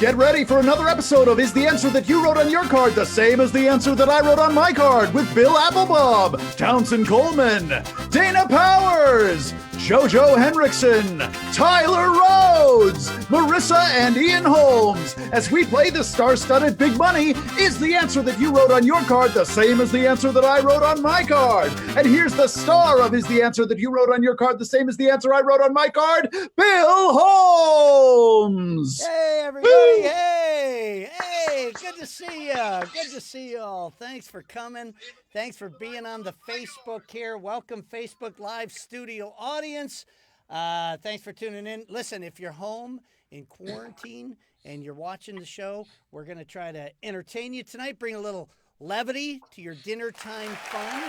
Get ready for another episode of Is the Answer That You Wrote on Your Card the Same as the Answer That I Wrote on My Card with Bill Applebaum, Townsend Coleman, Dana Powers, Jojo Henrickson, Tyler Rhoads, Marissa and Ian Holmes, as we play the star-studded Big Money. Is the answer that you wrote on your card the same as the answer that I wrote on my card? And here's the star of Is the Answer That You Wrote on Your Card the same as the answer I wrote on my card, Bill Holmes. Hey, everybody. Hey, good to see you. Good to see you all. Thanks for coming. Thanks for being on the Facebook here. Welcome, Facebook Live studio audience. Thanks for tuning in. Listen, if you're home in quarantine and you're watching the show, we're going to try to entertain you tonight, bring a little levity to your dinner time fun.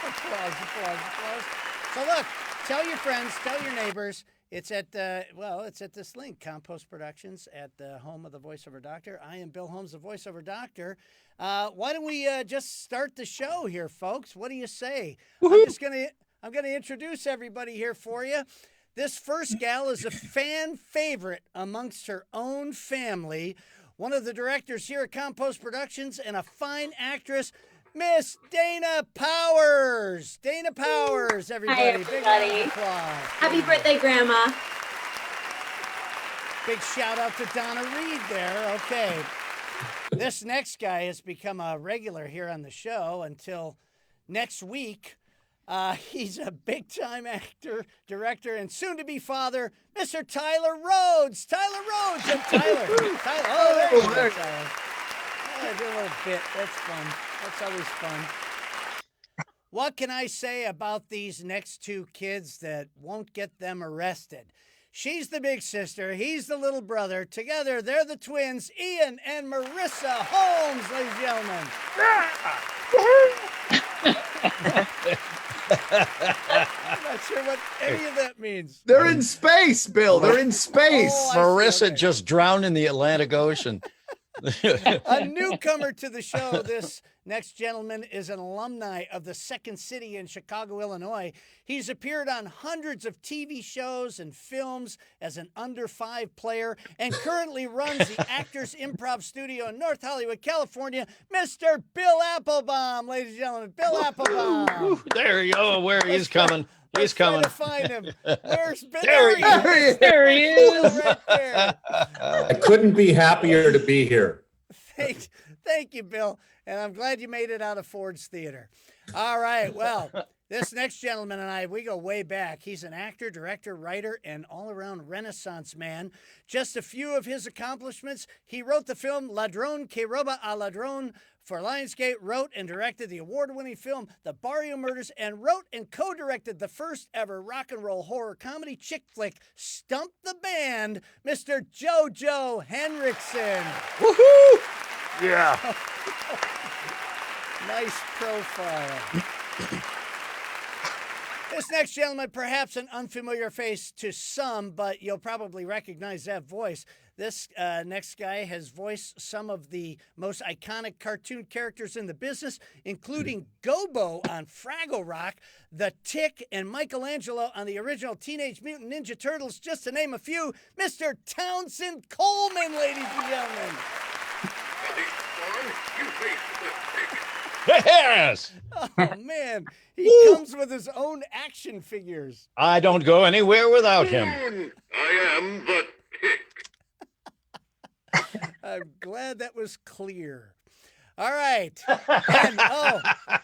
Applause. So look, tell your friends, tell your neighbors. It's at this link, Compost Productions, at the home of the voiceover doctor. I am Bill Holmes, the voiceover doctor. Why don't we just start the show here, folks? What do you say? I'm gonna introduce everybody here for you. This first gal is a fan favorite amongst her own family. One of the directors here at Compost Productions and a fine actress, Miss Dana Powers. Dana Powers, everybody. Hi, everybody. Big round of applause. Happy birthday, Grandma. Big shout out to Donna Reed there. Okay. This next guy has become a regular here on the show until next week. He's a big-time actor, director, and soon-to-be father, Mr. Tyler Rhoads. Tyler Rhoads and Tyler. Oh, there you go, Tyler. I did a little bit. That's fun. That's always fun. What can I say about these next two kids that won't get them arrested? She's the big sister. He's the little brother. Together, they're the twins, Ian and Marissa Holmes, ladies and gentlemen. I'm not sure what any of that means. They're in space, Bill. They're in space. Marissa just drowned in the Atlantic Ocean. A newcomer to the show, this next gentleman is an alumni of the Second City in Chicago, Illinois. He's appeared on hundreds of TV shows and films as an under-5 player and currently runs the Actors Improv Studio in North Hollywood, California, Mr. Bill Applebaum, ladies and gentlemen. Bill Applebaum. There you go. Where he's coming. He's coming. To find him. Where's Bill? There he is. There he is. Right there. I couldn't be happier to be here. Thank you, Bill. And I'm glad you made it out of Ford's Theater. All right. Well, this next gentleman and we go way back. He's an actor, director, writer, and all-around Renaissance man. Just a few of his accomplishments. He wrote the film Ladrón que roba a ladrón for Lionsgate, wrote and directed the award-winning film The Barrio Murders, and wrote and co-directed the first ever rock and roll horror comedy chick flick, Stump the Band, Mr. Jojo Henrickson. Woohoo! Yeah. Nice profile. This next gentleman, perhaps an unfamiliar face to some, but you'll probably recognize that voice. This next guy has voiced some of the most iconic cartoon characters in the business, including Gobo on Fraggle Rock, The Tick, and Michelangelo on the original Teenage Mutant Ninja Turtles, just to name a few. Mr. Townsend Coleman, ladies and gentlemen. Yes. Oh, man. He comes with his own action figures. I don't go anywhere without him. I am the Tick. I'm glad that was clear. All right.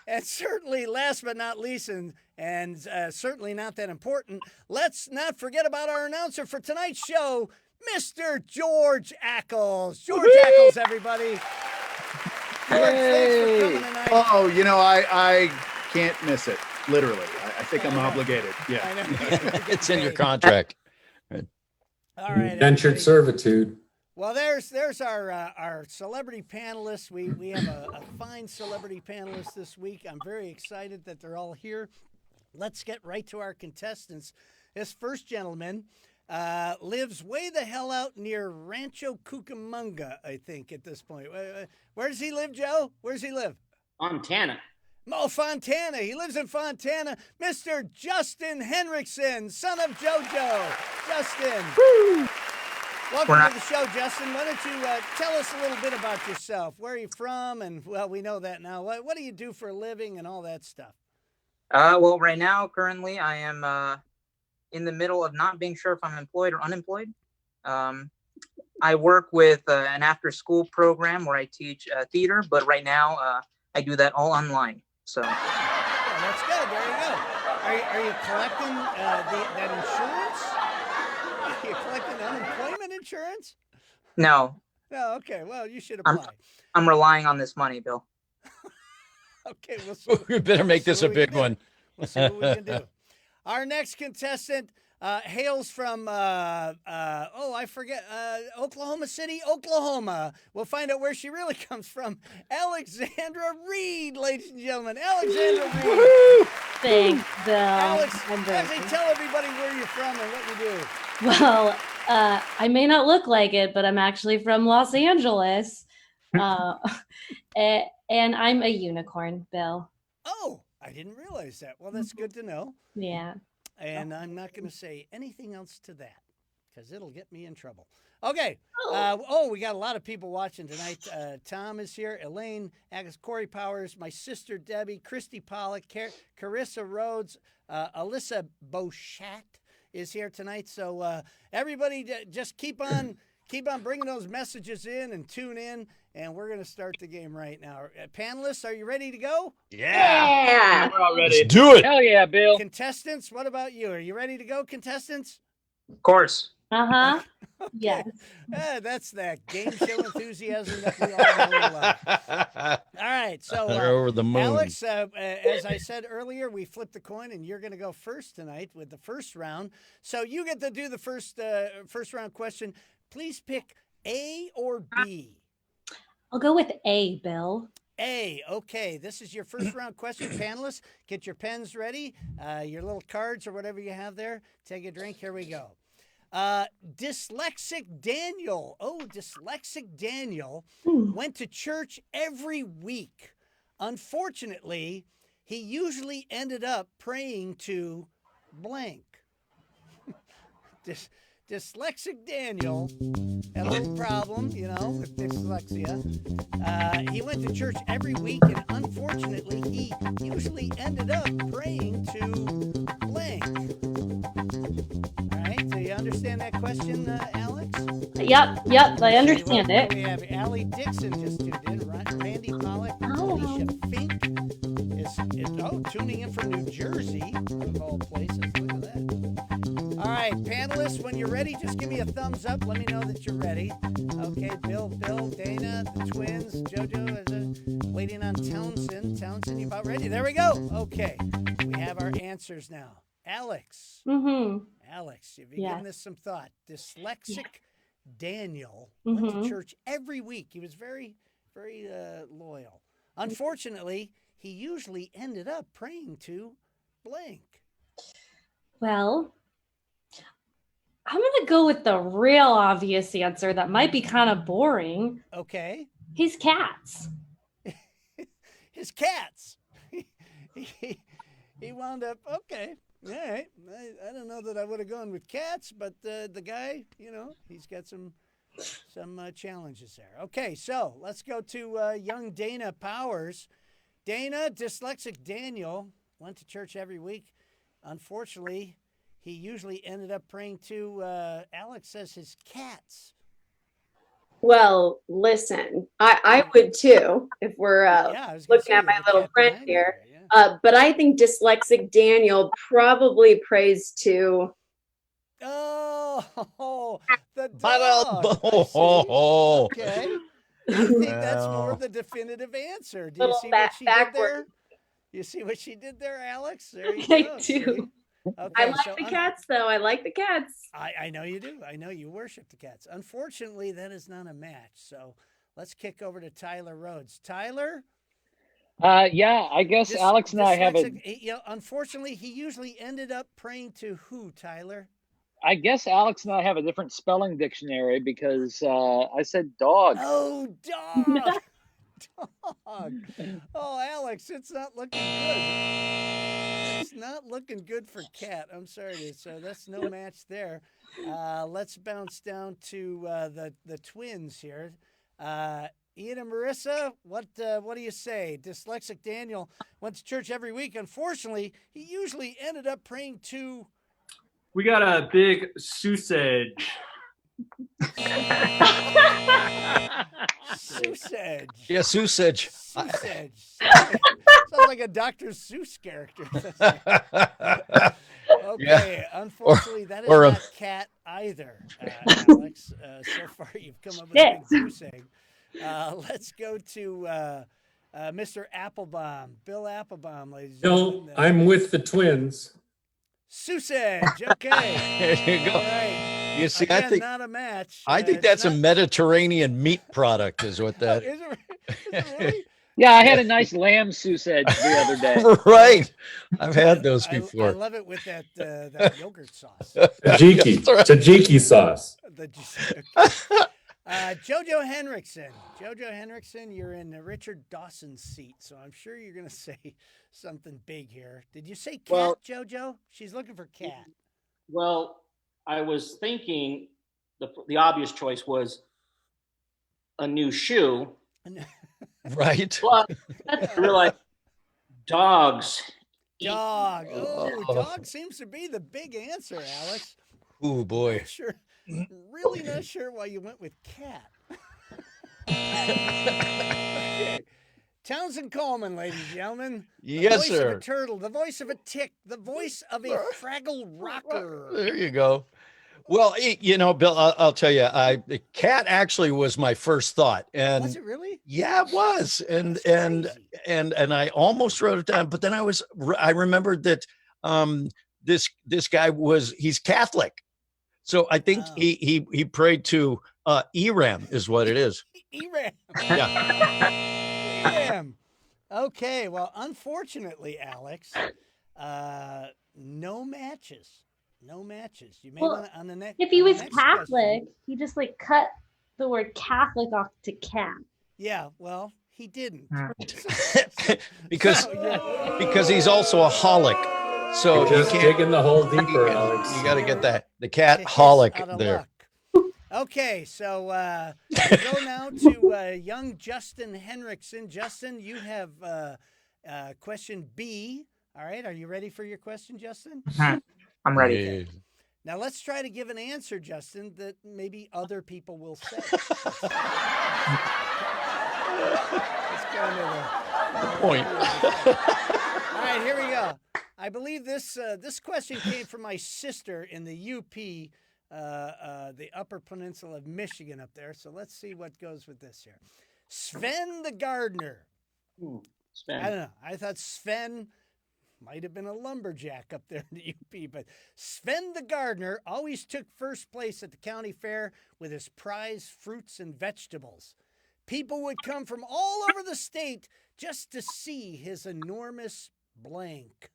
And certainly last but not least, and certainly not that important, let's not forget about our announcer for tonight's show, Mr. George Ackles. George Ackles, everybody. George, thanks for coming tonight. Oh, you know, I can't miss it. Literally. I think I'm obligated. Yeah. I know. It's in your contract. All right. Indentured servitude. Well, there's our celebrity panelists. We have a fine celebrity panelist this week. I'm very excited that they're all here. Let's get right to our contestants. This first gentleman lives way the hell out near Rancho Cucamonga, I think, at this point. Where does he live, Joe? Where does he live? Montana. Oh, Fontana. He lives in Fontana. Mr. Justin Henrickson, son of Jojo. Justin. Woo! Welcome to the show, Justin. Why don't you tell us a little bit about yourself? Where are you from? And, well, we know that now. What do you do for a living and all that stuff? Well, right now, currently, I am in the middle of not being sure if I'm employed or unemployed. I work with an after-school program where I teach theater, but right now I do that all online. So Yeah, that's good. There you go. Are you collecting that insurance? Are you collecting unemployment insurance? no, No, okay. Well, you should apply. I'm relying on this money, Bill. Okay, we'll see. We better make this a big one. We'll see what we can do. Our next contestant hails from, I forget, Oklahoma City, Oklahoma. We'll find out where she really comes from. Alexandra Reed, ladies and gentlemen. Alexandra Reed. Thanks, Bill. Alex, I'm very actually, tell everybody where you're from and what you do. Well, I may not look like it, but I'm actually from Los Angeles. And I'm a unicorn, Bill. Oh, I didn't realize that. Well, that's good to know. Yeah. And I'm not going to say anything else to that because it'll get me in trouble. Okay. We got a lot of people watching tonight. Tom is here, Elaine, Agus, Corey Powers, my sister Debbie, Christy Pollock, Carissa Rhoads, Alyssa Beauchat is here tonight. So everybody just keep on bringing those messages in and tune in, and we're going to start the game right now. Panelists, are you ready to go? Yeah. We're all ready. Let's do it. Hell yeah, Bill. Contestants, what about you? Are you ready to go, contestants? Of course. Uh-huh. Okay. Yes. That's that game show enthusiasm that we all know and love. All right, so They're over the moon. Alex, as I said earlier, we flipped the coin, and you're going to go first tonight with the first round. So you get to do the first round question. Please pick A or B. I'll go with A, Bill. A. Okay, this is your first round question. Panelists, get your pens ready, your little cards or whatever you have there. Take a drink. Here we go. Dyslexic Daniel. Oh, Dyslexic Daniel went to church every week. Unfortunately, he usually ended up praying to blank. Dyslexic Daniel had a little problem, with dyslexia. He went to church every week, and unfortunately, he usually ended up praying to blank. All right, so you understand that question, Alex? Yep, I understand it. We have Allie Dixon just tuned in. Randy Pollock, Alicia Fink is tuning in from New Jersey, of all places. Look at that. All right, panelists, when you're ready, just give me a thumbs up. Let me know that you're ready. Okay, Bill, Dana, the twins, Jojo is waiting on Townsend. Townsend, you about ready? There we go. Okay, we have our answers now. Alex. Mm-hmm. Alex, have you given this some thought? Dyslexic Daniel went to church every week. He was very, very loyal. Unfortunately, he usually ended up praying to blank. Well, I'm going to go with the real obvious answer that might be kind of boring. Okay. His cats. His cats. He wound up, okay. All right. I don't know that I would have gone with cats, but the guy, he's got some challenges there. Okay, so let's go to young Dana Powers. Dana, Dyslexic Daniel went to church every week. Unfortunately, he usually ended up praying to, Alex says, his cats. Well, listen, I would too, if we're looking at my little friend here. But I think Dyslexic Daniel probably prays to... Oh, the dog. Okay. I think that's more of the definitive answer. Do you see what she did there? You see what she did there, Alex? There you go. I do. Okay, I like the cats, though. I like the cats. I know you do. I know you worship the cats. Unfortunately, that is not a match. So let's kick over to Tyler Rhoads. Tyler? Yeah, I guess Alex and I have it. Unfortunately, he usually ended up praying to who, Tyler? I guess Alex and I have a different spelling dictionary because I said dog. Oh, dog. dog. Oh, Alex, it's not looking good. It's not looking good for cat. I'm sorry. So that's no match there. Let's bounce down to the twins here. Ian and Marissa, what do you say? Dyslexic Daniel went to church every week. Unfortunately, he usually ended up praying to... We got a big sausage. Sausage. Yeah, sausage. Sausage. Sounds like a Dr. Seuss character. Okay, unfortunately, that is not cat either, Alex. So far, you've come up with a big goose egg. Let's go to Mr. Applebaum, Bill Applebaum, ladies and gentlemen. No, I'm with the twins. Sausage. Okay. There you go. All right. You see, Again, I think not a match. I think that's a Mediterranean meat product, is what that is. It really? Yeah, I had a nice lamb sausage the other day. Right. I've had those before. I love it with that yogurt sauce. Tzatziki sauce. Jojo Henrickson. Jojo Henrickson, you're in Richard Dawson's seat, so I'm sure you're going to say something big here. Did you say cat, Jojo? She's looking for cat. Well, I was thinking the obvious choice was a new shoe. Right. But I realized dogs. Dog. Oh, dog seems to be the big answer, Alex. Oh, boy. Not sure. Really not sure why you went with cat. Okay. Townsend Coleman, ladies and gentlemen. Yes, sir. The voice of a sir. turtle, the voice of a tick, the voice of a Fraggle Rocker. There you go. Well, Bill, I'll tell you, the cat actually was my first thought. And was it really? Yeah, it was. And I almost wrote it down, but then I remembered that this guy he's Catholic. So I think he prayed to Eram is what it is. Eram. Yeah. Eram. Okay, well, unfortunately, Alex, no matches. No matches. You may want to on the next. If he was Catholic, question. He just cut the word Catholic off to cat. Yeah, well, he didn't. because he's also a holic. So you're just digging the hole deeper, Alex. You got to get the cat holic there. Okay, so we go now to young Justin Henrickson. Justin, you have question B. All right, are you ready for your question, Justin? I'm ready. Okay. Now let's try to give an answer, Justin, that maybe other people will say. That's kind of the point. All right, here we go. I believe this question came from my sister in the UP, the Upper Peninsula of Michigan up there. So let's see what goes with this here. Sven the gardener. Sven. I don't know. I thought Sven might have been a lumberjack up there in the UP, but Sven the gardener always took first place at the county fair with his prize fruits and vegetables. People would come from all over the state just to see his enormous blank.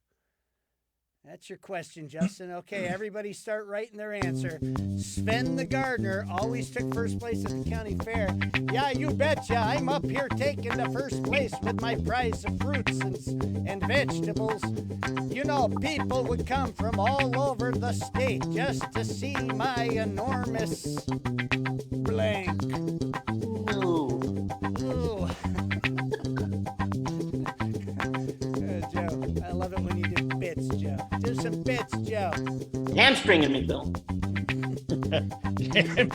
That's your question, Justin. Okay, everybody start writing their answer. Sven the gardener always took first place at the county fair. Yeah, you betcha. I'm up here taking the first place with my prize of fruits and vegetables. You know, people would come from all over the state just to see my enormous blank. Ooh. Joe, I love it when you do bits, Joe. Do some bits, Joe. Hamstringing me, Bill.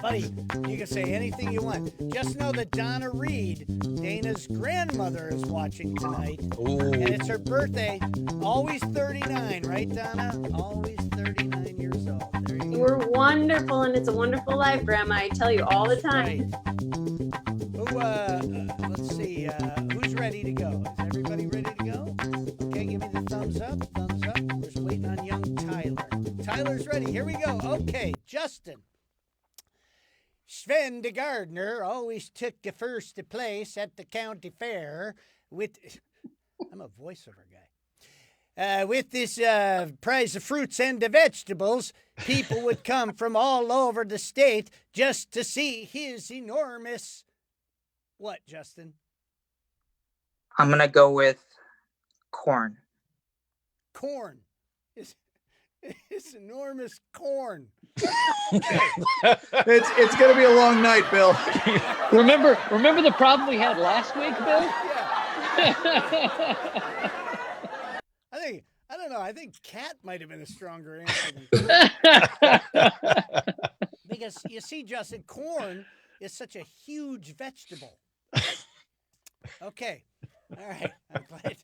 Buddy, you can say anything you want. Just know that Donna Reed, Dana's grandmother, is watching tonight. Ooh. And it's her birthday. Always 39, right, Donna? Always 39 years old. There you go. You were wonderful, and it's a wonderful life, Grandma. I tell you all the time. Who, let's see, who's ready to go? Is everybody ready to go? Okay, give me the thumbs up. Thumbs up. We're just waiting on young Tyler. Tyler's ready. Here we go. Okay, Justin. Sven the gardener always took the first place at the county fair with... I'm a voiceover guy. With this prize of fruits and the vegetables, people would come from all over the state just to see his enormous... What, Justin? I'm gonna go with corn. Corn. It's enormous corn. It's going to be a long night, Bill. Remember the problem we had last week, Bill? I don't know. I think cat might have been a stronger answer than because you see, Justin, corn is such a huge vegetable. Okay. All right. I'm glad.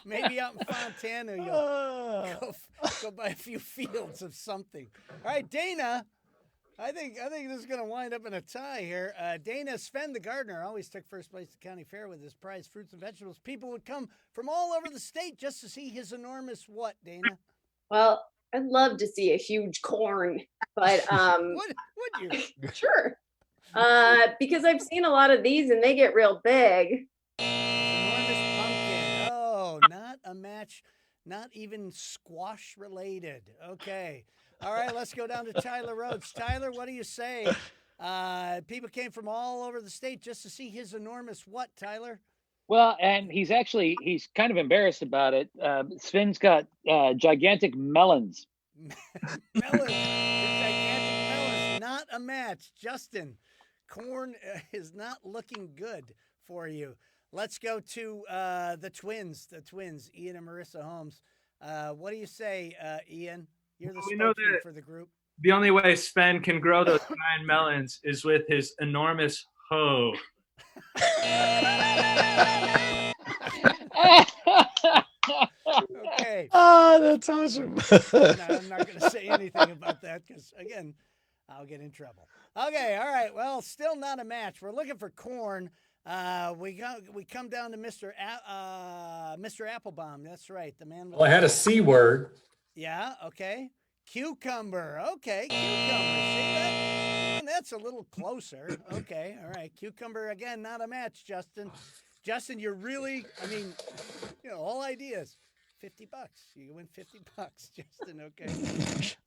Maybe out in Fontana you'll go by a few fields of something. All right, Dana. I think this is going to wind up in a tie here. Dana Sven, the gardener, always took first place at the county fair with his prized fruits and vegetables. People would come from all over the state just to see his enormous what, Dana? Well, I'd love to see a huge corn, but would you? Sure. Because I've seen a lot of these and they get real big. Enormous pumpkin. Oh, not a match, not even squash related. Okay. All right, let's go down to Tyler Rhoads. Tyler, what do you say? People came from all over the state just to see his enormous what, Tyler? Well, and he's kind of embarrassed about it. Sven's got gigantic melons. Gigantic melons, not a match. Justin, corn is not looking good for you. Let's go to the twins, Ian and Marissa Holmes. What do you say, Ian? You're the spokesman for the group. The only way Sven can grow those giant melons is with his enormous hoe. Okay. Oh, that's awesome. I'm not going to say anything about that because, again, I'll get in trouble. Okay, all right. Well, still not a match. We're looking for corn. We come down to Mr. Applebaum. That's right, the man. Well, I had a C word. Yeah. Okay. Cucumber. Okay. Cucumber. See that? Even that's a little closer. Okay. All right. Cucumber again. Not a match, Justin. Justin, you're really. I mean, all ideas. $50. You win $50, Justin. Okay.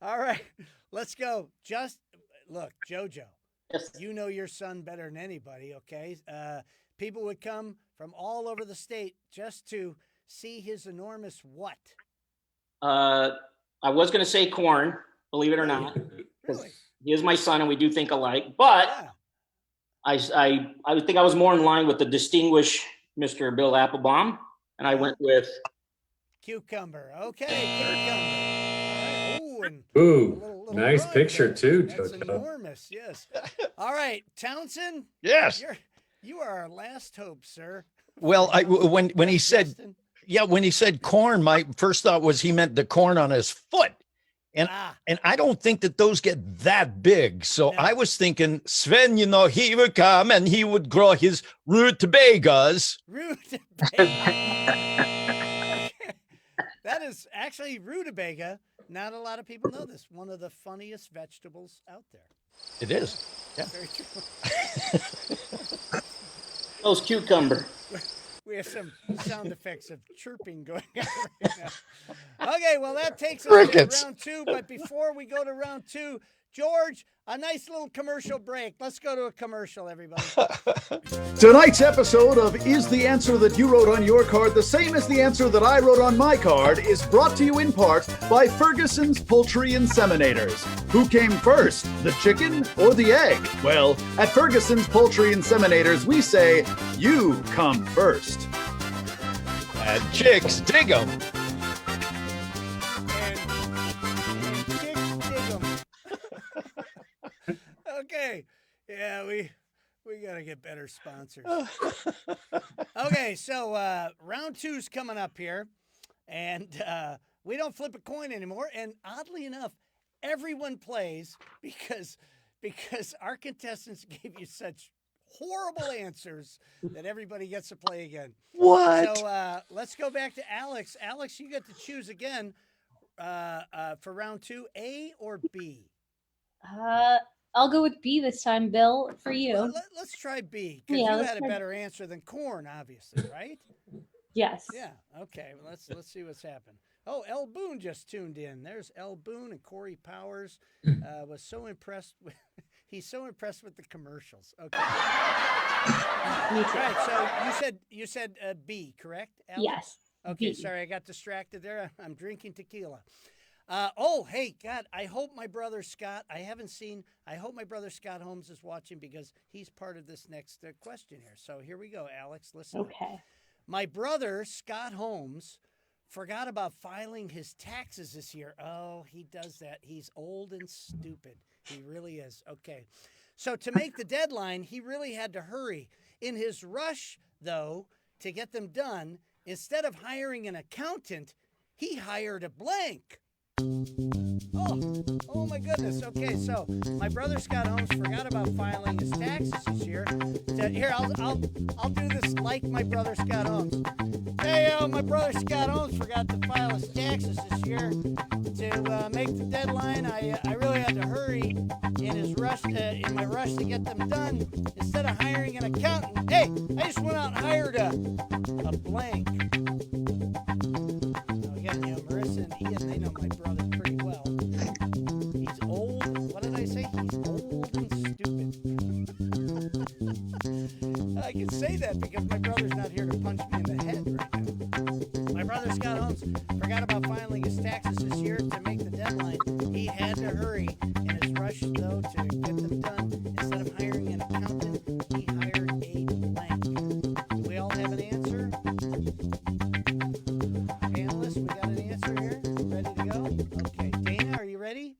All right. Let's go. Look, Jojo. Yes. You know your son better than anybody. Okay. People would come from all over the state just to see his enormous what? I was going to say corn, believe it or not. Really? He is my son and we do think alike, but Yeah. I would think I was more in line with the distinguished Mr. Bill Applebaum, and I went with Cucumber. Okay, cucumber. All right. Ooh, little nice rug picture there. too, That's Jojo. enormous, yes. All right, Townsend. Yes. You are our last hope, sir. Well, when he said, Justin? yeah, when he said corn, my first thought was he meant the corn on his foot. And I don't think that those get that big. So No. I was thinking, Sven, he would come and he would grow his rutabagas. That is actually rutabaga. Not a lot of people know this. One of the funniest vegetables out there. It is. Yeah. Very true. those cucumber. We have some sound effects of chirping going on right now. Okay, well, that takes us to round two. But before we go to round two, George, a nice little commercial break. Let's go to a commercial, everybody. Tonight's episode of Is the Answer That You Wrote on Your Card the Same as the Answer That I Wrote on My Card is brought to you in part by Ferguson's Poultry Inseminators. Who came first, the chicken or the egg? Well, at Ferguson's Poultry Inseminators, we say, you come first. And chicks dig 'em. Okay. Yeah, we got to get better sponsors. Okay, so round two's coming up here, and we don't flip a coin anymore. And oddly enough, everyone plays because our contestants gave you such horrible answers that everybody gets to play again. What? So let's go back to Alex. Alex, you get to choose again for round two, A or B? I'll go with B this time, Bill, for you. Well, let's try B, because Yeah, you let's had a try- better answer than corn, obviously, right? Yes. Yeah. Okay. Well, let's see what's happened. Oh, El Boone just tuned in. There's El Boone and Corey Powers. Was so impressed with. He's so impressed with the commercials. Okay. All right. So you said B, correct? Alex? Yes. Okay. B. Sorry, I got distracted there. I'm drinking tequila. Oh, hey, God, I hope my brother Scott, I hope my brother Scott Holmes is watching because he's part of this next question here. So here we go, Alex, listen. Okay. My brother Scott Holmes forgot about filing his taxes this year. Oh, he does that. He's old and stupid. He really is. Okay. So to make the deadline, he really had to hurry. In his rush, though, to get them done, instead of hiring an accountant, he hired a blank. Oh my goodness. Okay, so my brother Scott Holmes forgot about filing his taxes this year. Here, I'll do this like my brother Scott Holmes. Hey, my brother Scott Holmes forgot to file his taxes this year. To make the deadline, I really had to hurry in my rush to get them done. Instead of hiring an accountant, hey, I just went out and hired a blank. Marissa and Ian, they know my brother pretty well. He's old. What did I say? He's old and stupid. I can say that because my brother's not here to punch me in the head right now. My brother Scott Holmes forgot about filing his taxes this year to make the deadline. He had to hurry in his rush, though, to get them done. Instead of hiring an accountant, he hired a blank. Do we all have an answer? Panelists, we got an answer here? Ready to go? Okay, Dana, are you ready?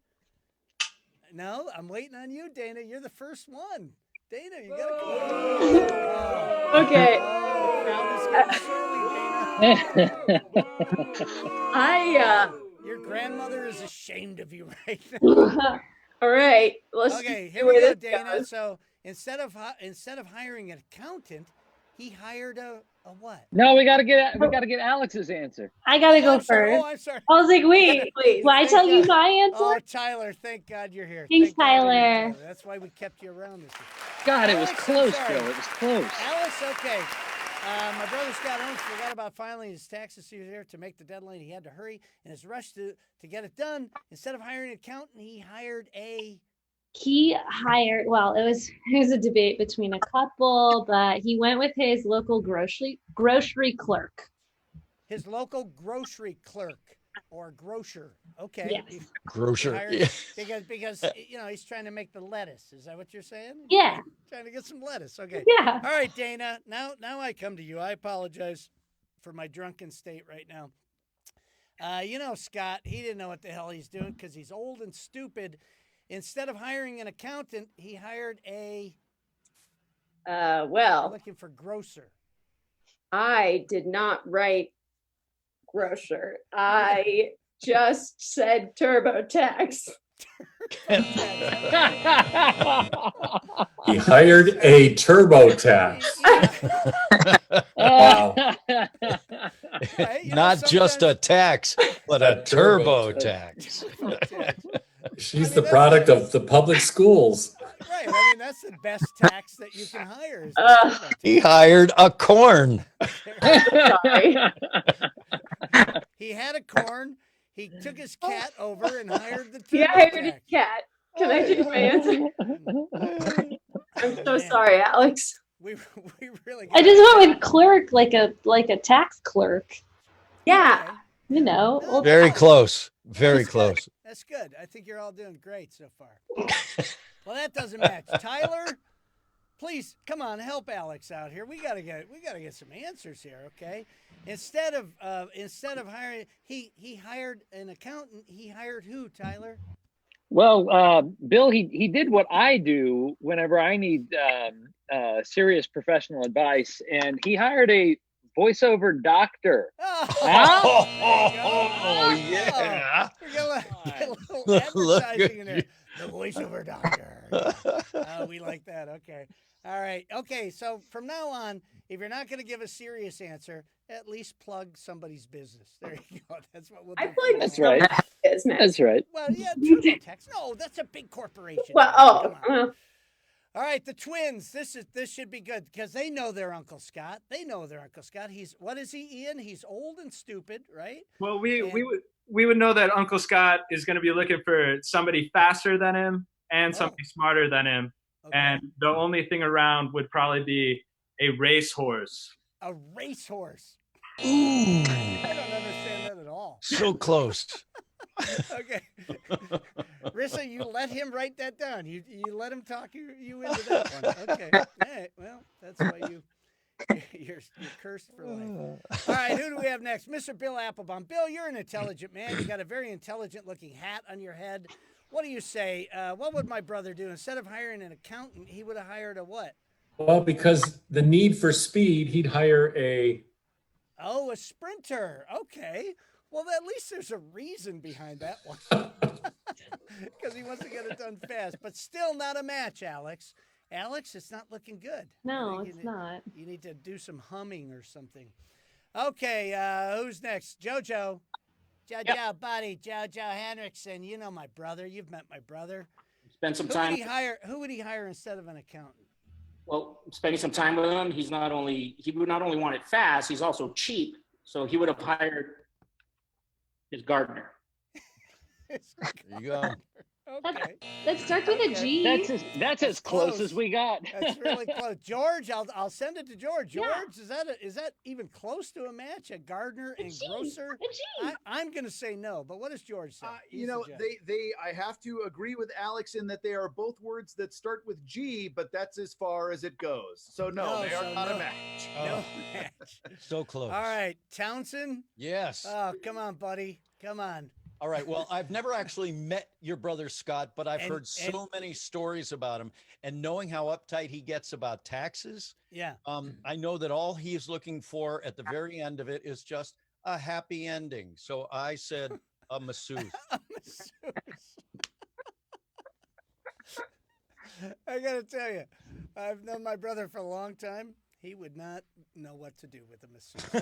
No, I'm waiting on you, Dana. You're the first one. Dana, you gotta come on. Okay. Your grandmother is ashamed of you right now. All right. Let's okay, here we go, Dana. Goes. So instead of hiring an accountant, he hired a what? No, we gotta get Alex's answer. I gotta go first. Oh, I'm sorry. I was like, wait, will I tell you my answer? Oh, Tyler, thank God you're here. Thanks, Tyler. That's why we kept you around this year. God, it was close, Bill. It was close. Alice, okay. My brother Scott Holmes forgot about filing his taxes here to make the deadline. He had to hurry in his rush to get it done. Instead of hiring an accountant, he hired a... He hired, well, it was a debate between a couple, but he went with his local grocery clerk. His local grocery clerk or grocer. Okay. Yes. Grocer. Because he's trying to make the lettuce. Is that what you're saying? Yeah. Trying to get some lettuce. Okay. Yeah. All right, Dana. Now I come to you. I apologize for my drunken state right now. Scott, he didn't know what the hell he's doing because he's old and stupid. Instead of hiring an accountant, he hired a... looking for grocer. I did not write grocer. I just said TurboTax. He hired a TurboTax. Wow. Not just a tax, but a TurboTax. She's the product of the public schools. Right. I mean, that's the best tax that you can hire. He hired a corn. He had a corn. He took his cat over and hired the TurboTax. He hired his cat. Can I change my answer? I'm so sorry, Alex. We really. I just went with clerk, like a tax clerk. Yeah. Okay. Very close. Very close. That's good. I think you're all doing great so far. Well, that doesn't match. Tyler, please come on, help Alex out here. We gotta get some answers here, okay? Instead of hiring, he hired an accountant. He hired who, Tyler? Well, Bill, he did what I do whenever I need serious professional advice, and he hired a voiceover doctor. Yeah. Get a little advertising in there. The voiceover doctor. We like that. Okay. All right. Okay. So from now on, if you're not going to give a serious answer, at least plug somebody's business. There you go. That's what we'll do. That's right. That's right. Well, yeah, TurboTax. No, that's a big corporation. Well, all right, the twins. This should be good because they know their Uncle Scott. What is he, Ian? He's old and stupid, right? Well, we would know that Uncle Scott is going to be looking for somebody faster than him and something smarter than him. Okay. And the only thing around would probably be a racehorse. A racehorse. Ooh. I don't understand that at all. So close. Okay. Rissa, you let him write that down. You let him talk you into that one. Okay. All right. Well, that's why you're cursed for life. All right, who do we have next? Mr. Bill Applebaum. Bill, you're an intelligent man. You got a very intelligent looking hat on your head. What do you say? What would my brother do? Instead of hiring an accountant, he would have hired a what? Well, because the need for speed, he'd hire a sprinter. Okay. Well, at least there's a reason behind that one. Because he wants to get it done fast. But still not a match, Alex. Alex, it's not looking good. No, it's not. You need to do some humming or something. Okay, who's next? Jojo. Jojo, buddy. Jojo Henrickson. You know my brother. You've met my brother. Spend some time. Who would he hire instead of an accountant? Well, spending some time with him, he would not only want it fast, he's also cheap. So he would have hired his gardener. There you go. Okay. That starts with a G. That's as close as we got. That's really close. George, I'll send it to George. George, is that even close to a match? A gardener and grocer? I'm going to say no, but what does George say? I have to agree with Alex in that they are both words that start with G, but that's as far as it goes. So no, they are not a match. No match. So close. All right, Townsend? Yes. Oh, come on, buddy. Come on. All right. Well, I've never actually met your brother, Scott, but I've heard so many stories about him. And knowing how uptight he gets about taxes, I know that all he's looking for at the very end of it is just a happy ending. So I said a masseuse. A masseuse. I got to tell you, I've known my brother for a long time. He would not know what to do with a masseuse.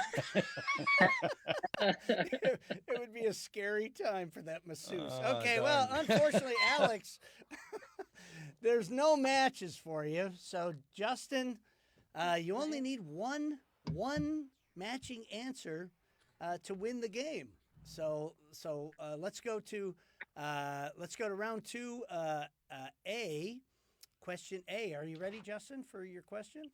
It would be a scary time for that masseuse. Okay, well, unfortunately, Alex, there's no matches for you. So, Justin, you only need one matching answer to win the game. So let's go to round two. Question A. Are you ready, Justin, for your question?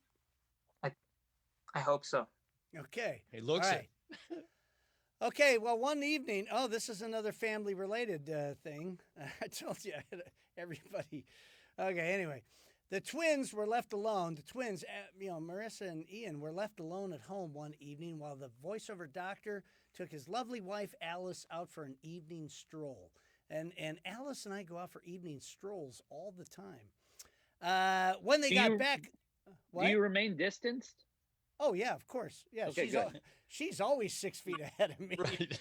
I hope so. Okay. It looks it. Okay, well, one evening, this is another family-related thing. I told you, everybody. Okay, anyway, the twins were left alone. The twins, Marissa and Ian, were left alone at home one evening while the voiceover doctor took his lovely wife, Alice, out for an evening stroll. And Alice and I go out for evening strolls all the time. When they got back... Do you remain distanced? Oh, yeah, of course. Yeah, okay, she's always 6 feet ahead of me. Right.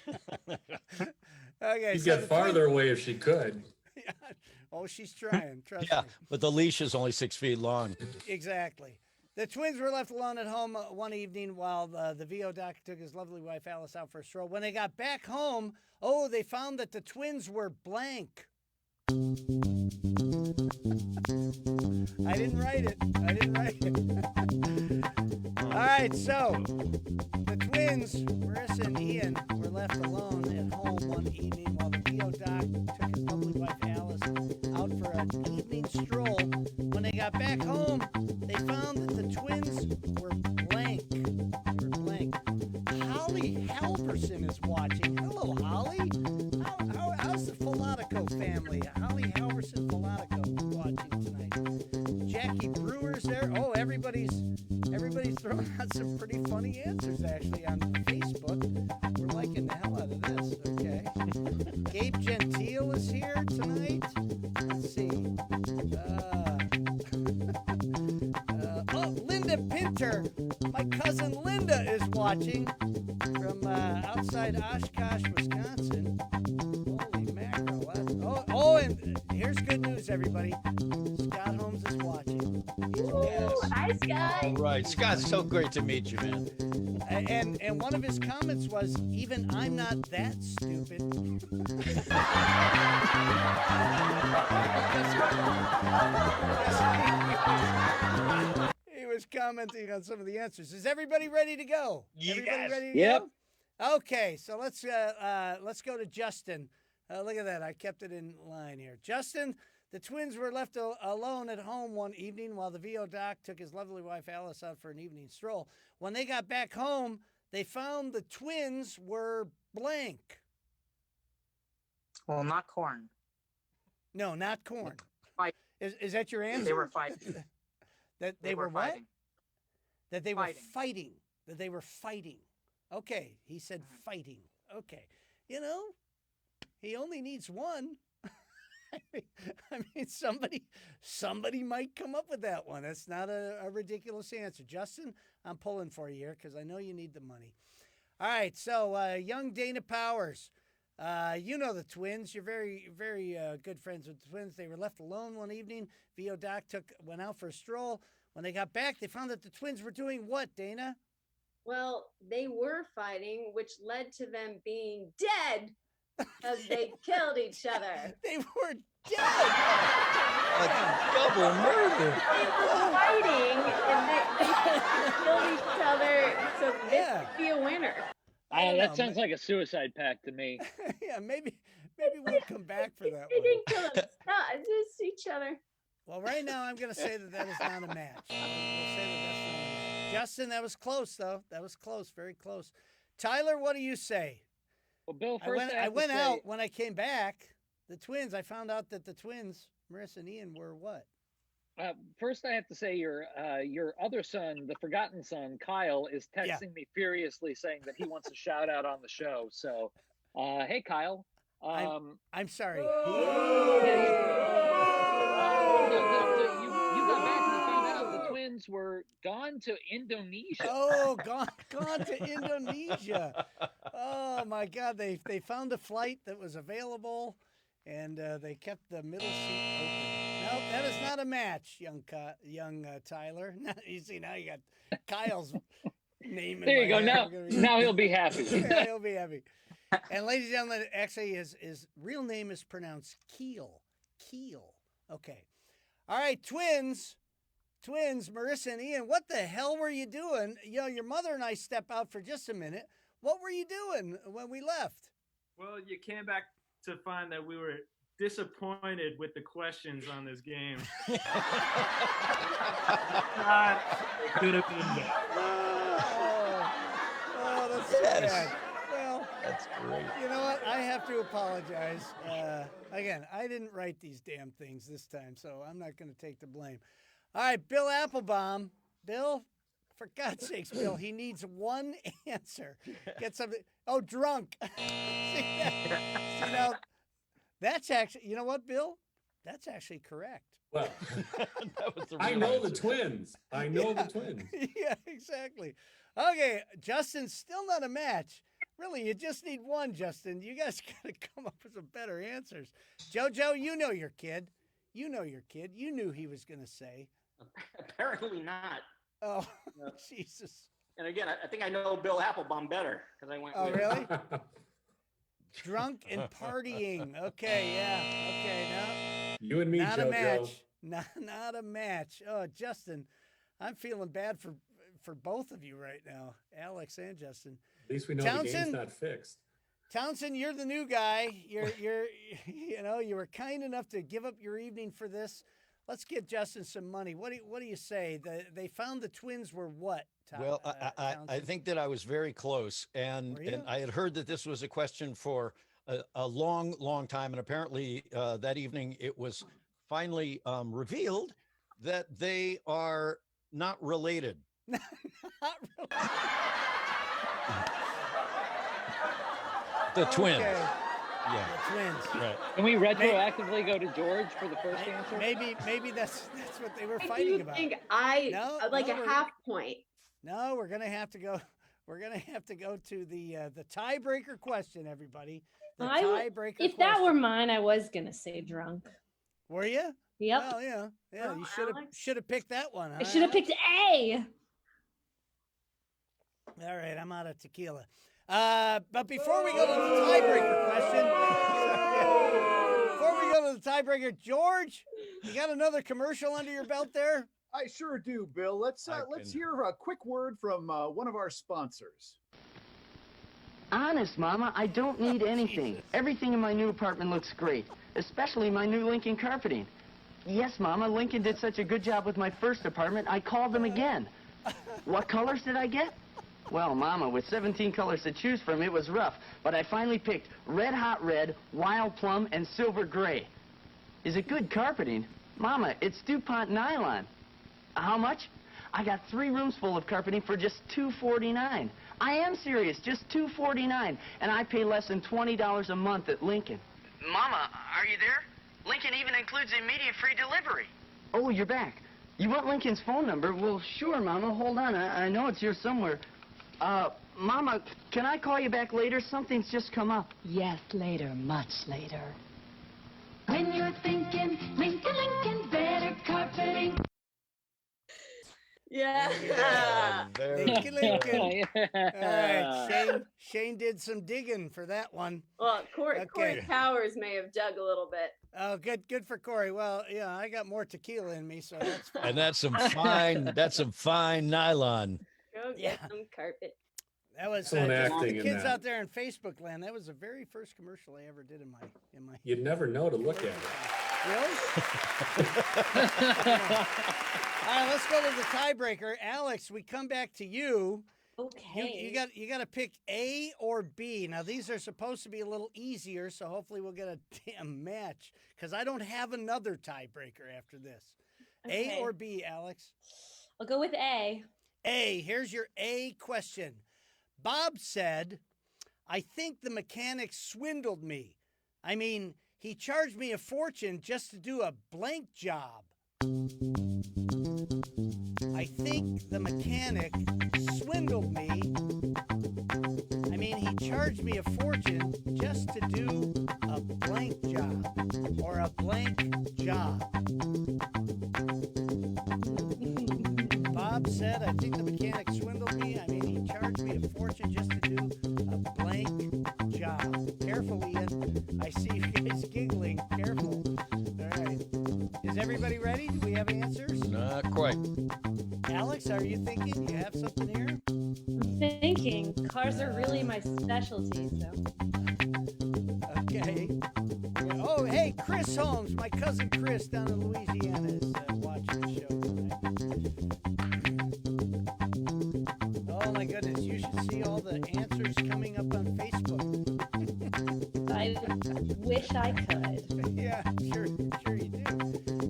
Okay, She'd get farther away if she could. Yeah. Oh, she's trying. Trust yeah, me. but the leash is only 6 feet long. Exactly. The twins were left alone at home one evening while the VO doctor took his lovely wife Alice out for a stroll. When they got back home, they found that the twins were blank. I didn't write it. All right, so the twins, Marissa and Ian, were left alone at home one evening while the VO doc took his lovely wife Alice out for an evening stroll. When they got back home, they found that the twins were blank. Holly Halverson is watching. Hello, Holly. How's the Filatico family? Holly Halverson Filatico watching tonight. Jackie Brewer's there. Oh, everybody's throwing out some pretty funny answers actually on Facebook. We're liking the hell out of this. Okay. Gabe Gentile is here tonight. Let's see. Linda Pinter. My cousin Linda is watching from outside Oshkosh, Wisconsin. Holy mackerel. And here's good news, everybody. Scott Holmes is watching. Hi, Scott. All right. Scott, so great to meet you, man. And one of his comments was, even I'm not that stupid. He was commenting on some of the answers. Is everybody ready to go? Yes. Everybody ready to go? Okay, so let's go to Justin. Look at that. I kept it in line here. Justin, The twins were left alone at home one evening while the VO doc took his lovely wife Alice out for an evening stroll. When they got back home, they found the twins were blank. Well, not corn. No, not corn. Fight. Is that your answer? They were fighting. That they were what? fighting. That they Fighting. were fighting. That they were fighting. Okay, he said fighting. Okay. You know, he only needs one. I mean, somebody might come up with that one. That's not a ridiculous answer. Justin, I'm pulling for you here because I know you need the money. All right, so young Dana Powers, you know the twins. You're very, very good friends with the twins. They were left alone one evening. VO Doc went out for a stroll. When they got back, they found that the twins were doing what, Dana? Well, they were fighting, which led to them being dead because they killed each other. They were dead. Double murder. They were fighting and they killed each other, so this could be a winner. That sounds like a suicide pact to me. Yeah, maybe we'll come back for that They one. didn't kill them. No, just each other. Well, right now I'm going to say that is not a match. We'll say that that's not a match. Justin, that was close, though. That was close, very close. Tyler, what do you say? Well, Bill, first I went out when I came back. The twins, I found out that the twins, Marissa and Ian, were what? First, I have to say your other son, the forgotten son, Kyle, is texting me furiously saying that he wants a shout out on the show. So, hey, Kyle. I'm sorry. You got back and you found out the twins were gone to Indonesia. Oh, gone to Indonesia. Oh my God! They found a flight that was available, and they kept the middle seat open. No, that is not a match, young Tyler. You see, now you got Kyle's name. There you go. Now he'll be happy. Yeah, he'll be happy. And ladies and gentlemen, actually his real name is pronounced Keel. Keel. Okay. All right, twins, Marissa and Ian, what the hell were you doing? You know, your mother and I step out for just a minute. What were you doing when we left? Well, you came back to find that we were disappointed with the questions on this game. It could have been better. Oh, that's so bad. Well, that's great. You know what? I have to apologize. Again, I didn't write these damn things this time, so I'm not going to take the blame. All right, Bill Applebaum. Bill, for God's sakes, Bill, he needs one answer. Get something. Oh, drunk. See now, that's actually, you know what, Bill? That's actually correct. Well, that was the I real know answer. the twins. I know the twins. Yeah, exactly. Okay, Justin's still not a match. Really, you just need one, Justin. You guys got to come up with some better answers. Jojo, you know your kid. You know your kid. You knew he was going to say. Apparently not. Oh, Jesus. And again, I think I know Bill Applebaum better because I went. Oh, with really? Drunk and partying. Okay, yeah. Okay, no. You and me, not Jojo. a match. Not a match. Oh, Justin, I'm feeling bad for both of you right now, Alex and Justin. At least we know Townsend, the game's not fixed. Townsend, you're the new guy. You're you were kind enough to give up your evening for this. Let's get Justin some money. What do you say? They found the twins were what? Well, I think that I was very close, and I had heard that this was a question for a long time, and apparently that evening it was finally revealed that they are not related. Not really. The twins. Okay. Yeah. The twins. Right. Can we retroactively go to George for the first answer? Maybe that's what they were I fighting do about. think like a half point. No, we're gonna have to go. We're gonna have to go to the tiebreaker question, everybody. The tiebreaker. If that were mine, I was gonna say drunk. Were you? Yep. Well, yeah. Well, You should have picked that one. I should have picked A. All right, I'm out of tequila. But before we go to the tiebreaker question, George, you got another commercial under your belt there? I sure do, Bill. Let's hear a quick word from one of our sponsors. Honest, Mama, I don't need anything. Everything in my new apartment looks great, especially my new Lincoln carpeting. Yes, Mama. Lincoln did such a good job with my first apartment, I called him again. What colors did I get? Well, Mama, with 17 colors to choose from, it was rough. But I finally picked red hot red, wild plum, and silver gray. Is it good carpeting? Mama, it's DuPont nylon. How much? I got 3 rooms full of carpeting for just $249. I am serious, just $249. And I pay less than $20 a month at Lincoln. Mama, are you there? Lincoln even includes immediate free delivery. Oh, you're back. You want Lincoln's phone number? Well, sure, Mama. Hold on. I know it's here somewhere. Mama, can I call you back later? Something's just come up. Yes, later, much later. When you're thinking, Lincoln, better carpeting. Yeah. Lincoln. All right, Shane did some digging for that one. Well, Corey Powers may have dug a little bit. Oh, good for Corey. Well, yeah, I got more tequila in me, so that's fine. And that's some fine nylon. Go get some carpet. That was Excellent acting the in kids that. out there in Facebook land. That was the very first commercial I ever did in my. You'd never know to look at it. Really? All right, let's go to the tiebreaker. Alex, we come back to you. Okay. You got to pick A or B. Now these are supposed to be a little easier, so hopefully we'll get a damn match because I don't have another tiebreaker after this. Okay. A or B, Alex? I'll go with A. A. Here's your A question. Bob said, "I think the mechanic swindled me. I mean, he charged me a fortune just to do a blank job." I think the mechanic swindled me. I mean, he charged me a fortune just to do a blank job or a blank job. Bob said, "I think the mechanic swindled me. I mean, he charged me a fortune just to do a blank job." Careful, Ian. I see you guys giggling. Careful. All right. Is everybody ready? Do we have answers? Not quite. Alex, are you thinking? You have something here? I'm thinking. Cars are really my specialty, so. Okay. Oh, hey, Chris Holmes, my cousin Chris down in Louisiana is watching the show tonight. Oh my goodness, you should see all the answers coming up on Facebook. I wish I could. Yeah, sure you do.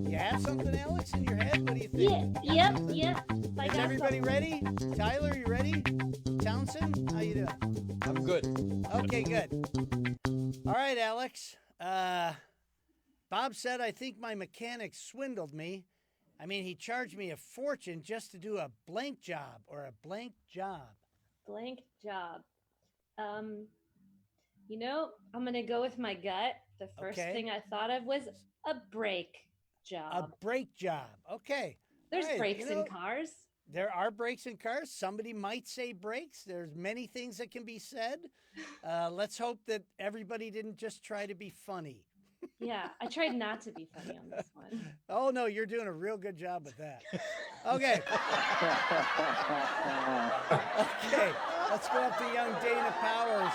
You have something, Alex, in your head? What do you think? Yep. Is everybody ready? Tyler, you ready? Townsend, how you doing? I'm good. Okay, good. All right, Alex. Bob said, "I think my mechanic swindled me. I mean, he charged me a fortune just to do a blank job or a blank job." Blank job. I'm going to go with my gut. The first thing I thought of was a brake job. A brake job. Okay. There's All right, brakes in cars. There are brakes in cars. Somebody might say brakes. There's many things that can be said. Let's hope that everybody didn't just try to be funny. Yeah, I tried not to be funny on this one. Oh, no, you're doing a real good job with that. Okay. Okay, let's go up to young Dana Powers.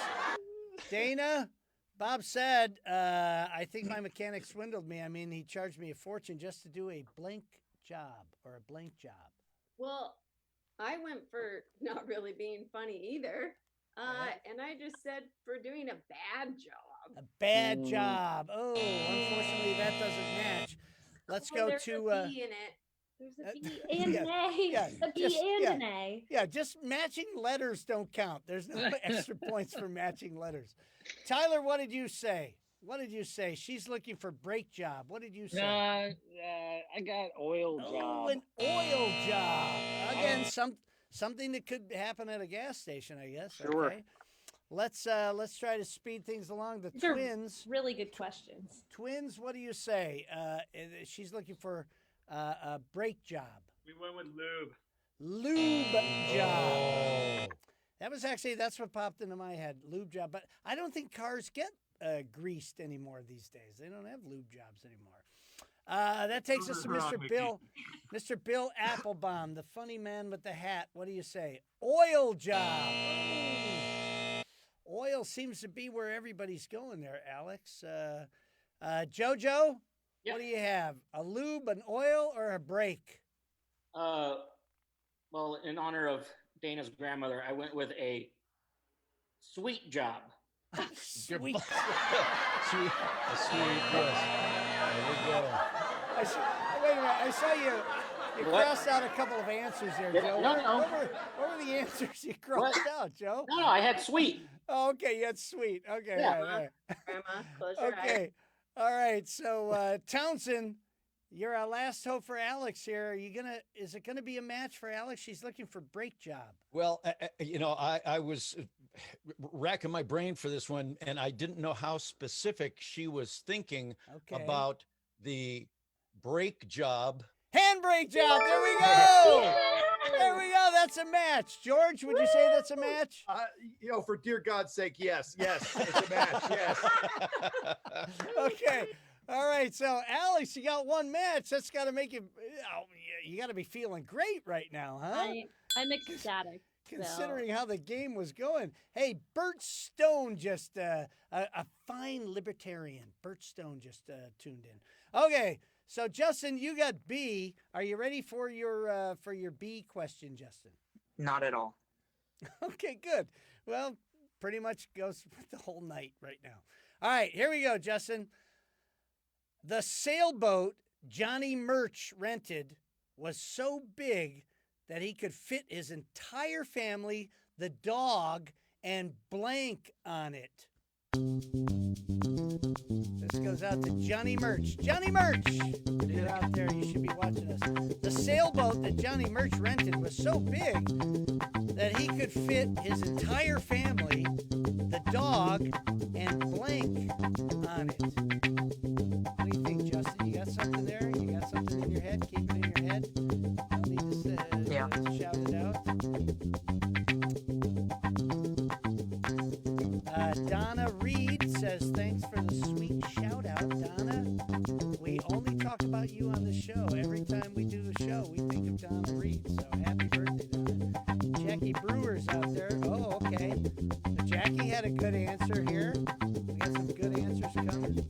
Dana, Bob said, "I think my mechanic swindled me. I mean, he charged me a fortune just to do a blank job or a blank job." Well, I went for not really being funny either. And I just said for doing a bad job. A bad job. Oh, unfortunately, that doesn't match. Let's go there's to. A B in it. There's a B and an A. Yeah, A B and an A. Yeah, just matching letters don't count. There's no extra points for matching letters. Tyler, what did you say? What did you say? She's looking for brake job. What did you say? I got oil job. Oh, an oil job. Again, something that could happen at a gas station, I guess. Sure. Okay. Let's try to speed things along. The These are twins. really good questions. Twins, what do you say? She's looking for a brake job. We went with lube. Lube job. That's what popped into my head. Lube job. But I don't think cars get greased anymore these days. They don't have lube jobs anymore. That takes us to Mr. Bill Applebaum, the funny man with the hat. What do you say? Oil job. Oil seems to be where everybody's going there, Alex. Jojo, What do you have? A lube, an oil, or a brake? Well, in honor of Dana's grandmother, I went with a sweet job. Sweet. Sweet. A sweet, yes. There we go. Wait a minute. I saw you crossed out a couple of answers there, Joe. No. What were the answers you crossed out, Joe? No, I had sweet. Oh, okay, you had sweet. Okay, Yeah. all right. Grandma, close your eyes. Okay, all right. So Townsend, you're our last hope for Alex here. Is it gonna be a match for Alex? She's looking for brake job. Well, I was racking my brain for this one, and I didn't know how specific she was thinking about the brake job. Handbrake job. There we go. There we go. That's a match. George, would you say that's a match? For dear God's sake, yes, it's a match, yes. Okay. All right. So, Alex, you got one match. That's got to make you. You got to be feeling great right now, huh? I'm ecstatic. Considering how the game was going. Hey, Bert Stone just a fine libertarian. Bert Stone just tuned in. Okay. So, Justin, you got B. Are you ready for your B question, Justin? Not at all. Okay, good. Well, pretty much goes with the whole night right now. All right, here we go, Justin. The sailboat Johnny Murch rented was so big that he could fit his entire family, the dog, and blank on it. This goes out to Johnny Murch. Johnny Murch! If you're out there, you should be watching us. The sailboat that Johnny Murch rented was so big that he could fit his entire family, the dog, and blank on it. What do you think, Justin? You got something there? You got something in your head? Keep it in your head. Don't need to shout it out. Donna Reed says, thanks for the sweet shout out, Donna. We only talk about you on the show. Every time we do a show, we think of Donna Reed. So happy birthday, Donna. Jackie Brewer's out there. Oh, okay. So Jackie had a good answer here. We got some good answers coming.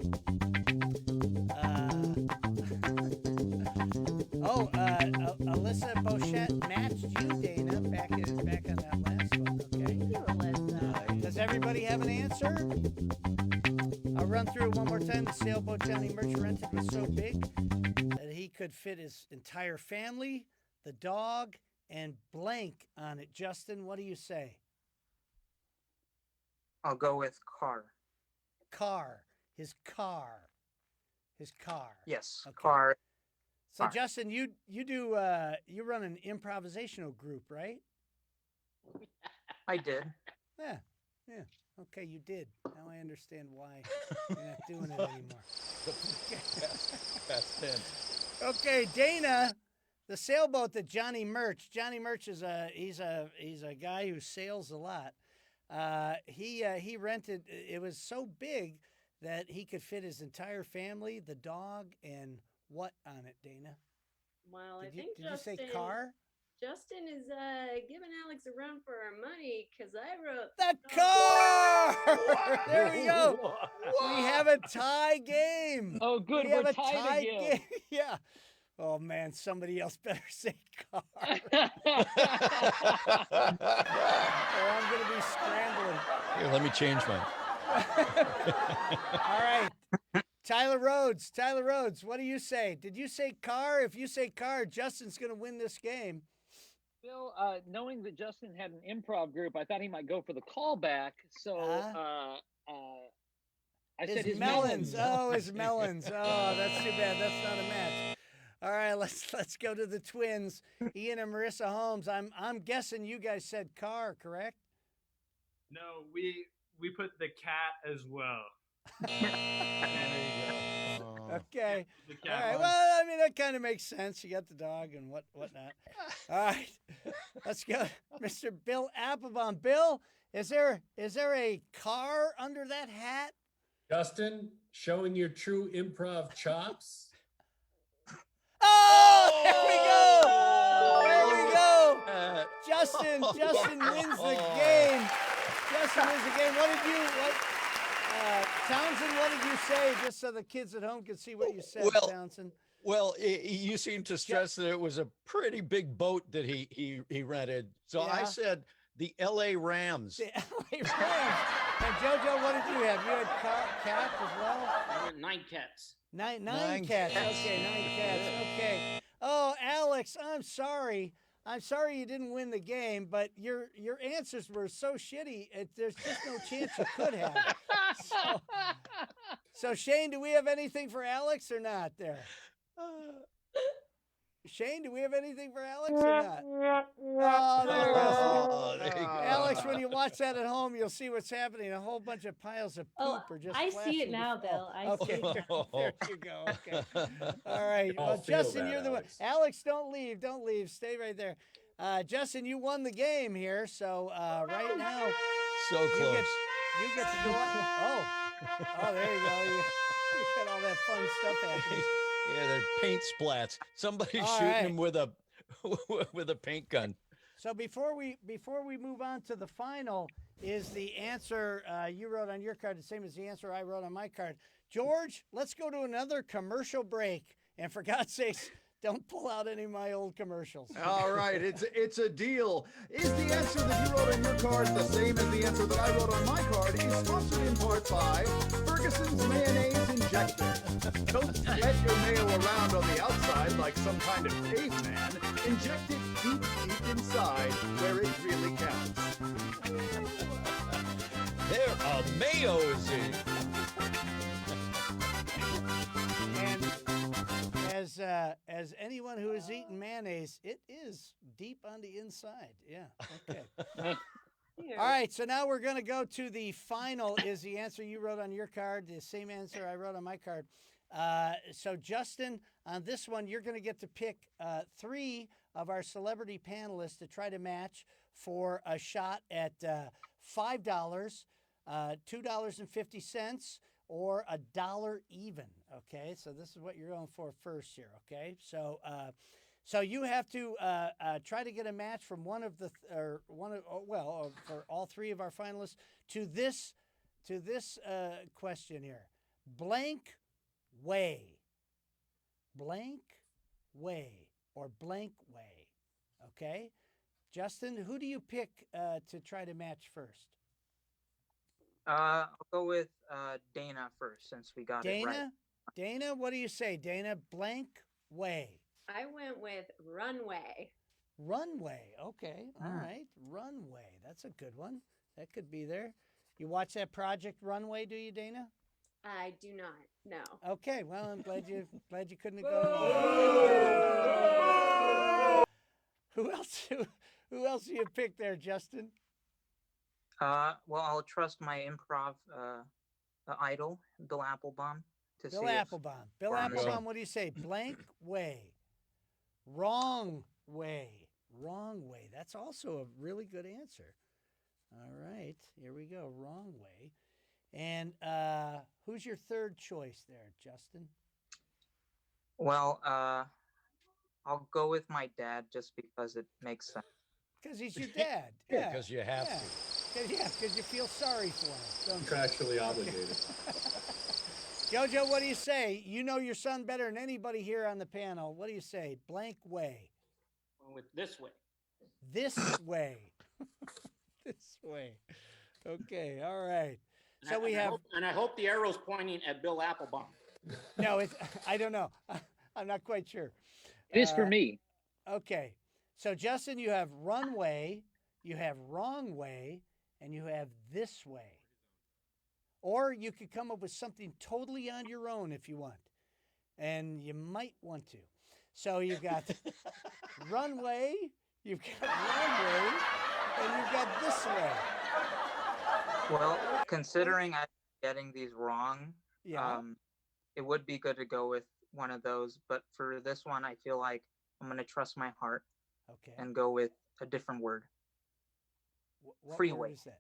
Alyssa Bochette matched you, Dana, back on that last one. Okay. Does everybody have an answer? I'll run through it one more time. The sailboat Johnny Murch rented was so big that he could fit his entire family, the dog, and blank on it. Justin, what do you say? I'll go with car. Car. His car. His car. Yes, Okay. car. So Justin, you run an improvisational group, right? I did. Yeah. Okay, you did. Now I understand why you're not doing it anymore. Past tense. Okay, Dana, the sailboat that Johnny Murch. Johnny Murch is he's a guy who sails a lot. He rented. It was so big that he could fit his entire family, the dog, and what on it, Dana? Well, Did I think you say Justin, car? Justin is giving Alex a run for our money because I wrote the car. There we go. We have a tie game. Oh, good. We have We're a tied tie again. game. Yeah. Oh man, somebody else better say car. Or I'm gonna be scrambling. Here, let me change mine. All right. Tyler Rhoads, what do you say? Did you say car? If you say car, Justin's going to win this game. Bill, knowing that Justin had an improv group, I thought he might go for the callback. So I said his melons. Oh, his melons. Oh, that's too bad. That's not a match. All right, let's go to the twins, Ian and Marissa Holmes. I'm guessing you guys said car, correct? No, we put the cat as well. Okay. All right. Well, I mean, that kind of makes sense. You got the dog and whatnot. All right. Let's go. Mr. Bill Applebaum. Bill, is there a car under that hat? Justin, showing your true improv chops. Oh, there we go. Justin wins the game. Justin wins the game. Townsend, what did you say? Just so the kids at home can see what you said, Townsend. Well, you seem to stress that it was a pretty big boat that he rented. So I said the L.A. Rams. The L.A. Rams. And Jojo, what did you have? You had cats as well? 9 cats. Nine cats. Okay, 9 cats. Okay. Oh, Alex, I'm sorry. I'm sorry you didn't win the game, but your answers were so shitty. There's just no chance you could have. So Shane, do we have anything for Alex or not there? Shane, do we have anything for Alex or not? Oh, there it goes. Alex, when you watch that at home, you'll see what's happening. A whole bunch of piles of poop are just I see it flashing now, before- Bill. I see it now. There you go. Okay. All right. I'll Well, feel Justin, that, you're the one. Alex. Alex, don't leave. Don't leave. Stay right there. Justin, you won the game here. So right now, So close. you get to go up. Oh, there you go. You got all that fun stuff happening. Yeah, they're paint splats. Somebody's All shooting right. him with a paint gun. So before we move on to the final, is the answer you wrote on your card the same as the answer I wrote on my card? George, let's go to another commercial break. And for God's sakes, don't pull out any of my old commercials. All right, it's a deal. Is the answer that you wrote on your card the same as the answer that I wrote on my card? Is sponsored in part by Ferguson's Mayonnaise Injector. Don't spread your mayo around on the outside like some kind of caveman. Inject it deep inside where it really counts. They're amazing. And as anyone who has eaten mayonnaise, it is deep on the inside. Yeah. Okay. All right. So now we're going to go to the final. Is the answer you wrote on your card the same answer I wrote on my card? So Justin, on this one, you're going to get to pick 3 of our celebrity panelists to try to match for a shot at $5, $2.50, or $1 even. Okay, so this is what you're going for first here. Okay, so you have to try to get a match from one of the for all 3 of our finalists to this question here. Blank way, or blank way. Okay, Justin, who do you pick to try to match first? I'll go with Dana first, since we got it right. Dana, what do you say? Dana, blank way. I went with runway. Runway. Okay. All right. Runway. That's a good one. That could be there. You watch that Project Runway, do you, Dana? I do not. No. Okay. Well, I'm glad you couldn't have gone. Who else do you pick there, Justin? Well, I'll trust my improv idol, Bill Applebaum. Bill Applebaum. Bill Applebaum, what do you say? Blank way. Wrong way. Wrong way. That's also a really good answer. All right. Here we go. Wrong way. And who's your third choice there, Justin? Well, I'll go with my dad just because it makes sense. Because he's your dad. Yeah. Because you have to. Because you feel sorry for him. Contractually obligated. Jojo, what do you say? You know your son better than anybody here on the panel. What do you say? Blank way. With this way. This way. This way. Okay. All right. So we have. I hope the arrow's pointing at Bill Applebaum. No, I don't know. I'm not quite sure. It is for me. Okay. So Justin, you have runway, you have wrong way, and you have this way. Or you could come up with something totally on your own if you want. And you might want to. So you've got runway, you've got wrong way, and you've got this way. Well, considering I'm getting these wrong, it would be good to go with one of those. But for this one, I feel like I'm going to trust my heart and go with a different word. What Freeway. word is that?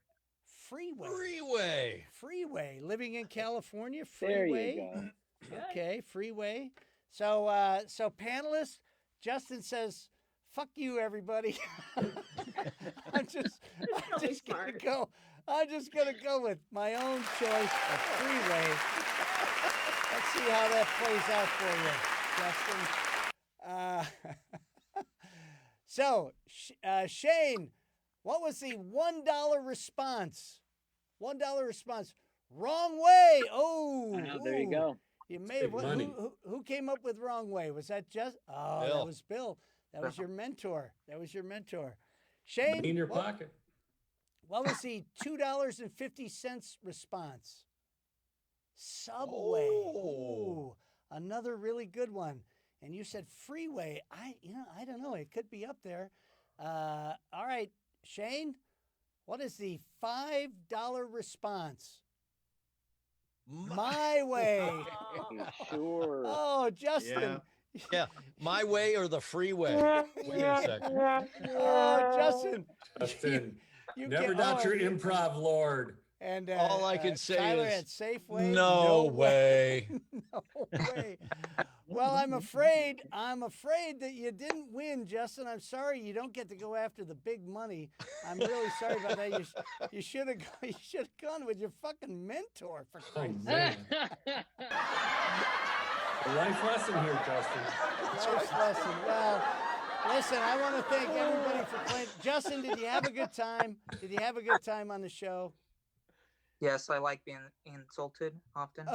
Freeway. Freeway. Freeway. Living in California, There freeway. you go. Okay, freeway. So so panelists, Justin says, "Fuck you, everybody." I'm just gonna go. I'm just going to go with my own choice of Freeway. Let's see how that plays out for you, Justin. So, Shane, what was the $1 response? $1 response. Wrong way. Oh, there you go. You may have. Who came up with wrong way? Was that just? Oh, Bill. That was Bill. That was your mentor. Shane, in your pocket. What was the $2.50 response? Subway. Ooh, another really good one. And you said Freeway. I don't know. It could be up there. All right, Shane, what is the $5 response? My way. Sure. Oh, Justin. Yeah, my way or the freeway. Wait a second. Oh, Justin. You never doubt your improv lord. And all I can say Tyler is at Safeway. no way. No way. Well, I'm afraid that you didn't win, Justin. I'm sorry you don't get to go after the big money. I'm really sorry about that. You should have gone with your fucking mentor, for Christ's sake. A life lesson here, Justin. Life lesson. Well, listen, I want to thank everybody for playing. Justin, did you have a good time? Did you have a good time on the show? Yes, I like being insulted often.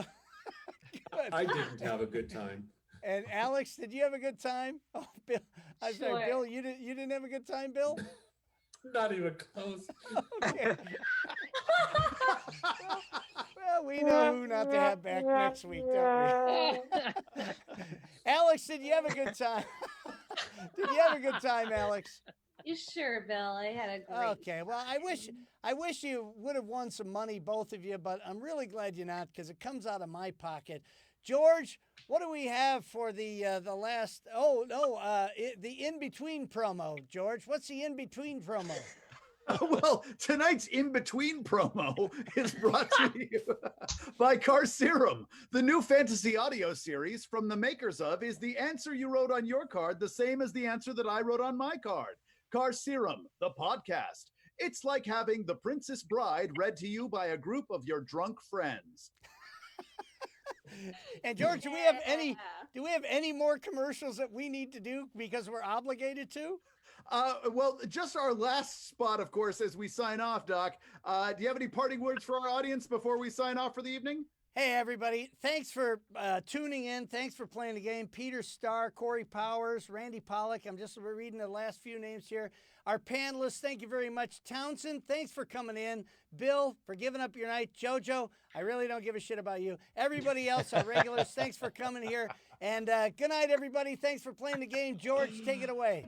I didn't have a good time. And Alex, did you have a good time? Oh, Bill, I'm sorry, Bill, you didn't have a good time, Bill? Not even close. Okay. Well, we know who not to have back next week, don't we? Alex, did you have a good time? Did you have a good time, Alex? Sure, Bill. I had a great. Okay. Well, I wish you would have won some money, both of you, but I'm really glad you're not, because it comes out of my pocket. George, what do we have for the last? Oh no, the in between promo. George, what's the in between promo? Well, tonight's in-between promo is brought to you by Car Serum. The new fantasy audio series from the makers of Is the Answer You Wrote on Your Card the Same as the Answer That I Wrote on My Card? Car Serum, the podcast. It's like having The Princess Bride read to you by a group of your drunk friends. And George, do we have any more commercials that we need to do because we're obligated to? Well, just our last spot, of course, as we sign off, Doc. Do you have any parting words for our audience before we sign off for the evening? Hey, everybody. Thanks for tuning in. Thanks for playing the game. Peter Starr, Corey Powers, Randy Pollock. I'm just reading the last few names here. Our panelists, thank you very much. Townsend, thanks for coming in. Bill, for giving up your night. Jojo, I really don't give a shit about you. Everybody else, our regulars, thanks for coming here. And good night, everybody. Thanks for playing the game. George, take it away.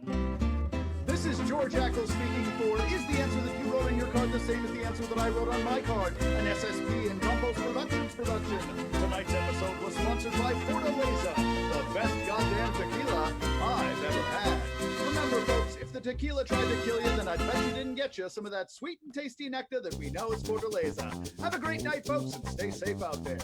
This is George Ackles speaking for Is the Answer That You Wrote on Your Card the Same as the Answer That I Wrote on My Card? An SSP and Compost Productions production. Tonight's episode was sponsored by Fortaleza, the best goddamn tequila I've ever had. Remember, folks, if the tequila tried to kill you, then I bet you didn't get you some of that sweet and tasty nectar that we know is Fortaleza. Have a great night, folks, and stay safe out there.